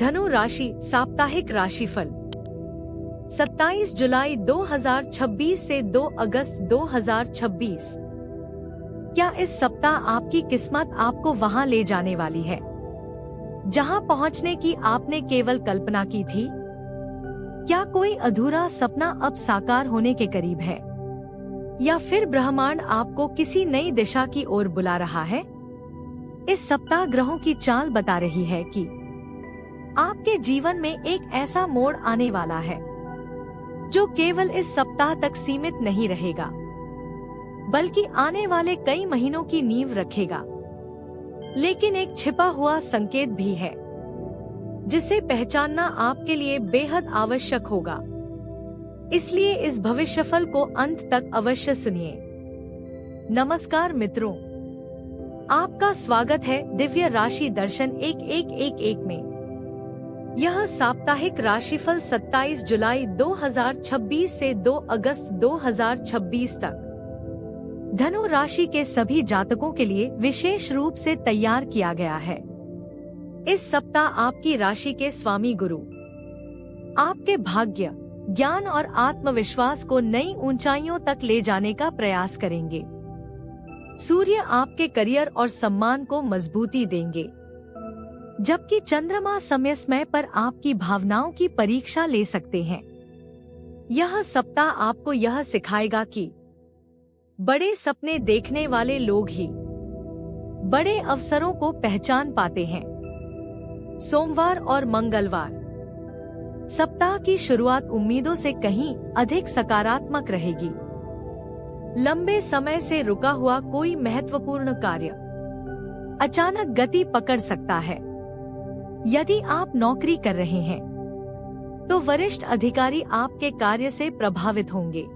धनु राशि साप्ताहिक राशिफल 27 जुलाई 2026 से 2 अगस्त 2026। क्या इस सप्ताह आपकी किस्मत आपको वहां ले जाने वाली है जहां पहुंचने की आपने केवल कल्पना की थी? क्या कोई अधूरा सपना अब साकार होने के करीब है, या फिर ब्रह्मांड आपको किसी नई दिशा की ओर बुला रहा है? इस सप्ताह ग्रहों की चाल बता रही है कि आपके जीवन में एक ऐसा मोड़ आने वाला है जो केवल इस सप्ताह तक सीमित नहीं रहेगा, बल्कि आने वाले कई महीनों की नींव रखेगा। लेकिन एक छिपा हुआ संकेत भी है जिसे पहचानना आपके लिए बेहद आवश्यक होगा। इसलिए इस भविष्यफल को अंत तक अवश्य सुनिए। नमस्कार मित्रों, आपका स्वागत है दिव्य राशि दर्शन 1111 में। यह साप्ताहिक राशिफल 27 जुलाई 2026 से 2 अगस्त 2026 तक धनु राशि के सभी जातकों के लिए विशेष रूप से तैयार किया गया है। इस सप्ताह आपकी राशि के स्वामी गुरु आपके भाग्य, ज्ञान और आत्मविश्वास को नई ऊंचाइयों तक ले जाने का प्रयास करेंगे। सूर्य आपके करियर और सम्मान को मजबूती देंगे, जबकि चंद्रमा समय समय पर आपकी भावनाओं की परीक्षा ले सकते हैं। यह सप्ताह आपको यह सिखाएगा कि बड़े सपने देखने वाले लोग ही बड़े अवसरों को पहचान पाते हैं। सोमवार और मंगलवार सप्ताह की शुरुआत उम्मीदों से कहीं अधिक सकारात्मक रहेगी। लंबे समय से रुका हुआ कोई महत्वपूर्ण कार्य अचानक गति पकड़ सकता है। यदि आप नौकरी कर रहे हैं तो वरिष्ठ अधिकारी आपके कार्य से प्रभावित होंगे।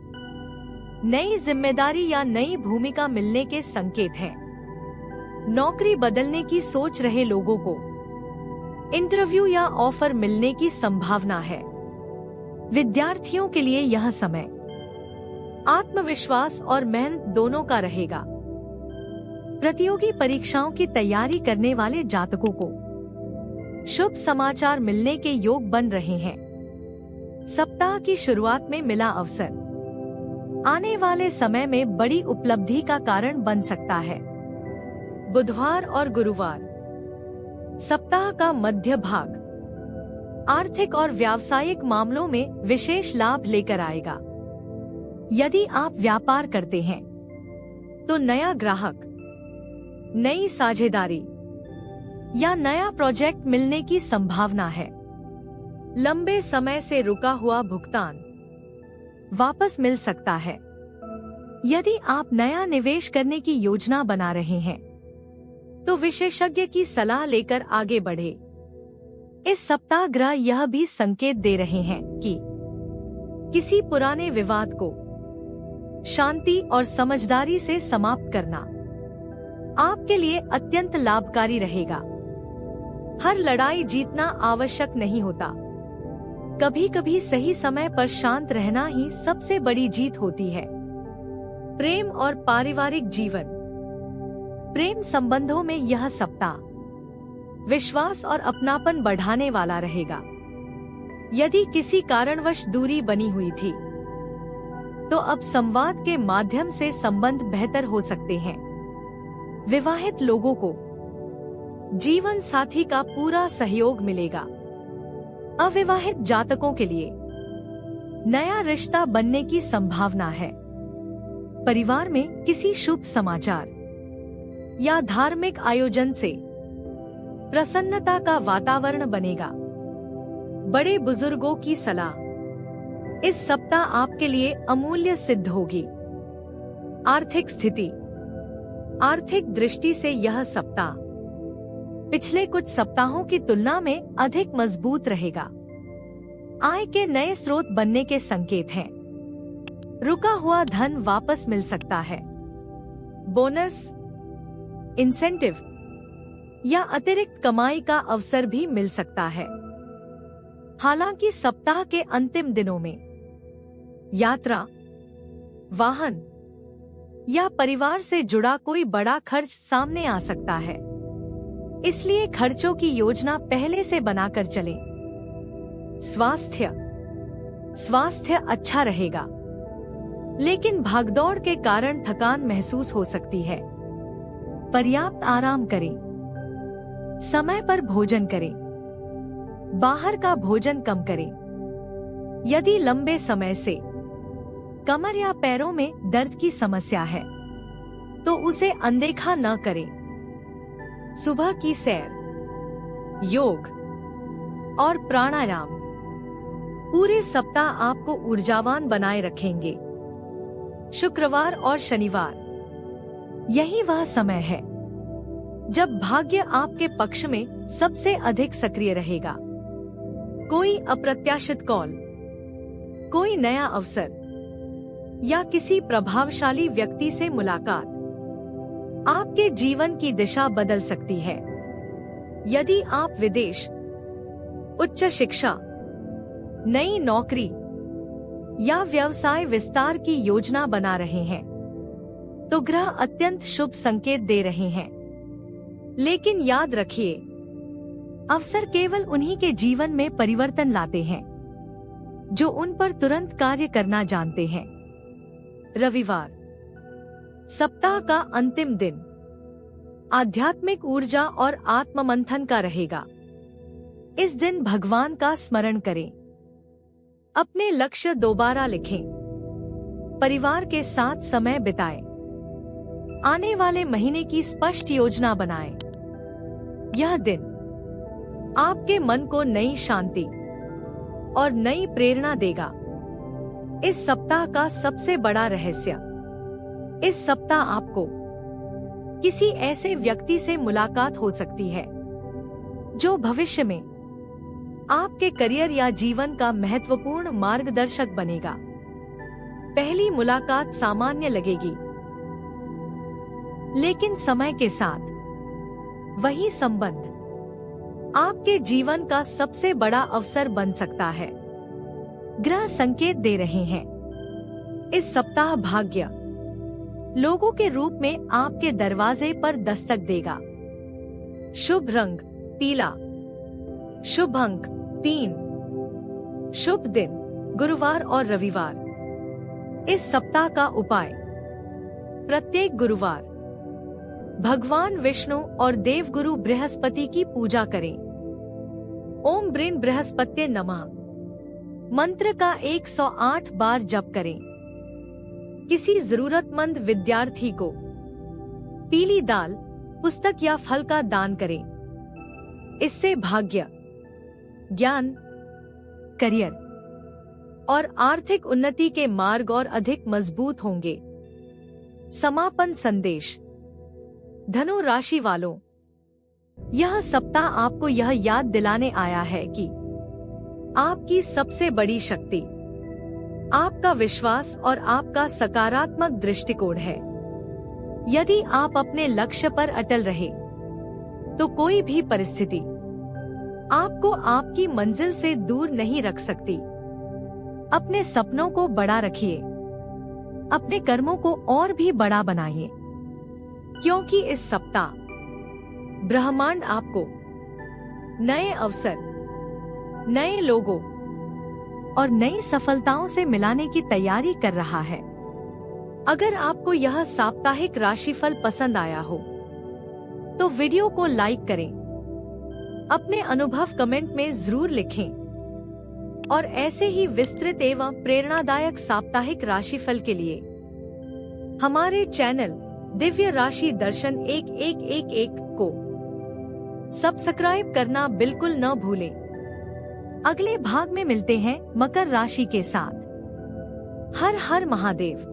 नई जिम्मेदारी या नई भूमिका मिलने के संकेत हैं। नौकरी बदलने की सोच रहे लोगों को इंटरव्यू या ऑफर मिलने की संभावना है। विद्यार्थियों के लिए यह समय आत्मविश्वास और मेहनत दोनों का रहेगा। प्रतियोगी परीक्षाओं की तैयारी करने वाले जातकों को शुभ समाचार मिलने के योग बन रहे हैं। सप्ताह की शुरुआत में मिला अवसर आने वाले समय में बड़ी उपलब्धि का कारण बन सकता है। बुधवार और गुरुवार सप्ताह का मध्य भाग आर्थिक और व्यावसायिक मामलों में विशेष लाभ लेकर आएगा। यदि आप व्यापार करते हैं तो नया ग्राहक, नई साझेदारी या नया प्रोजेक्ट मिलने की संभावना है। लंबे समय से रुका हुआ भुगतान वापस मिल सकता है। यदि आप नया निवेश करने की योजना बना रहे हैं तो विशेषज्ञ की सलाह लेकर आगे बढ़े। इस सप्ताह ग्रह यह भी संकेत दे रहे हैं कि किसी पुराने विवाद को शांति और समझदारी से समाप्त करना आपके लिए अत्यंत लाभकारी रहेगा। हर लड़ाई जीतना आवश्यक नहीं होता। कभी कभी सही समय पर शांत रहना ही सबसे बड़ी जीत होती है। प्रेम और पारिवारिक जीवन प्रेम संबंधों में यह सप्ताह विश्वास और अपनापन बढ़ाने वाला रहेगा। यदि किसी कारणवश दूरी बनी हुई थी तो अब संवाद के माध्यम से संबंध बेहतर हो सकते हैं। विवाहित लोगों को जीवन साथी का पूरा सहयोग मिलेगा। अविवाहित जातकों के लिए नया रिश्ता बनने की संभावना है। परिवार में किसी शुभ समाचार या धार्मिक आयोजन से प्रसन्नता का वातावरण बनेगा। बड़े बुजुर्गों की सलाह इस सप्ताह आपके लिए अमूल्य सिद्ध होगी। आर्थिक स्थिति आर्थिक दृष्टि से यह सप्ताह पिछले कुछ सप्ताहों की तुलना में अधिक मजबूत रहेगा। आय के नए स्रोत बनने के संकेत हैं। रुका हुआ धन वापस मिल सकता है। बोनस, इंसेंटिव या अतिरिक्त कमाई का अवसर भी मिल सकता है। हालांकि सप्ताह के अंतिम दिनों में यात्रा, वाहन या परिवार से जुड़ा कोई बड़ा खर्च सामने आ सकता है। इसलिए खर्चों की योजना पहले से बनाकर चलें। स्वास्थ्य अच्छा रहेगा, लेकिन भागदौड़ के कारण थकान महसूस हो सकती है। पर्याप्त आराम करें, समय पर भोजन करें, बाहर का भोजन कम करें। यदि लंबे समय से कमर या पैरों में दर्द की समस्या है तो उसे अनदेखा न करें। सुबह की सैर, योग और प्राणायाम पूरे सप्ताह आपको ऊर्जावान बनाए रखेंगे। शुक्रवार और शनिवार, यही वह समय है जब भाग्य आपके पक्ष में सबसे अधिक सक्रिय रहेगा। कोई अप्रत्याशित कॉल, कोई नया अवसर या किसी प्रभावशाली व्यक्ति से मुलाकात आपके जीवन की दिशा बदल सकती है। यदि आप विदेश, उच्च शिक्षा, नई नौकरी या व्यवसाय विस्तार की योजना बना रहे हैं तो ग्रह अत्यंत शुभ संकेत दे रहे हैं। लेकिन याद रखिए, अवसर केवल उन्हीं के जीवन में परिवर्तन लाते हैं जो उन पर तुरंत कार्य करना जानते हैं। रविवार, सप्ताह का अंतिम दिन आध्यात्मिक ऊर्जा और आत्ममंथन का रहेगा। इस दिन भगवान का स्मरण करें, अपने लक्ष्य दोबारा लिखें, परिवार के साथ समय बिताएं, आने वाले महीने की स्पष्ट योजना बनाएं। यह दिन आपके मन को नई शांति और नई प्रेरणा देगा। इस सप्ताह का सबसे बड़ा रहस्य, इस सप्ताह आपको किसी ऐसे व्यक्ति से मुलाकात हो सकती है जो भविष्य में आपके करियर या जीवन का महत्वपूर्ण मार्गदर्शक बनेगा। पहली मुलाकात सामान्य लगेगी, लेकिन समय के साथ वही संबंध आपके जीवन का सबसे बड़ा अवसर बन सकता है। ग्रह संकेत दे रहे हैं, इस सप्ताह भाग्य लोगों के रूप में आपके दरवाजे पर दस्तक देगा। शुभ रंग पीला, शुभ अंक 3, शुभ दिन गुरुवार और रविवार। इस सप्ताह का उपाय, प्रत्येक गुरुवार भगवान विष्णु और देवगुरु बृहस्पति की पूजा करें। ओम ब्रीं बृहस्पत्ये नमः मंत्र का 108 बार जप करें। किसी जरूरतमंद विद्यार्थी को पीली दाल, पुस्तक या फल का दान करें। इससे भाग्य, ज्ञान, करियर और आर्थिक उन्नति के मार्ग और अधिक मजबूत होंगे। समापन संदेश, धनु राशि वालों, यह सप्ताह आपको यह याद दिलाने आया है कि आपकी सबसे बड़ी शक्ति आपका विश्वास और आपका सकारात्मक दृष्टिकोण है। यदि आप अपने लक्ष्य पर अटल रहे तो कोई भी परिस्थिति आपको आपकी मंजिल से दूर नहीं रख सकती। अपने सपनों को बड़ा रखिए, अपने कर्मों को और भी बड़ा बनाइए, क्योंकि इस सप्ताह ब्रह्मांड आपको नए अवसर, नए लोगों और नई सफलताओं से मिलाने की तैयारी कर रहा है। अगर आपको यह साप्ताहिक राशिफल पसंद आया हो तो वीडियो को लाइक करें, अपने अनुभव कमेंट में जरूर लिखें और ऐसे ही विस्तृत एवं प्रेरणादायक साप्ताहिक राशिफल के लिए हमारे चैनल दिव्य राशि दर्शन 1111 को सब्सक्राइब करना बिल्कुल न भूलें। अगले भाग में मिलते हैं मकर राशि के साथ। हर हर महादेव।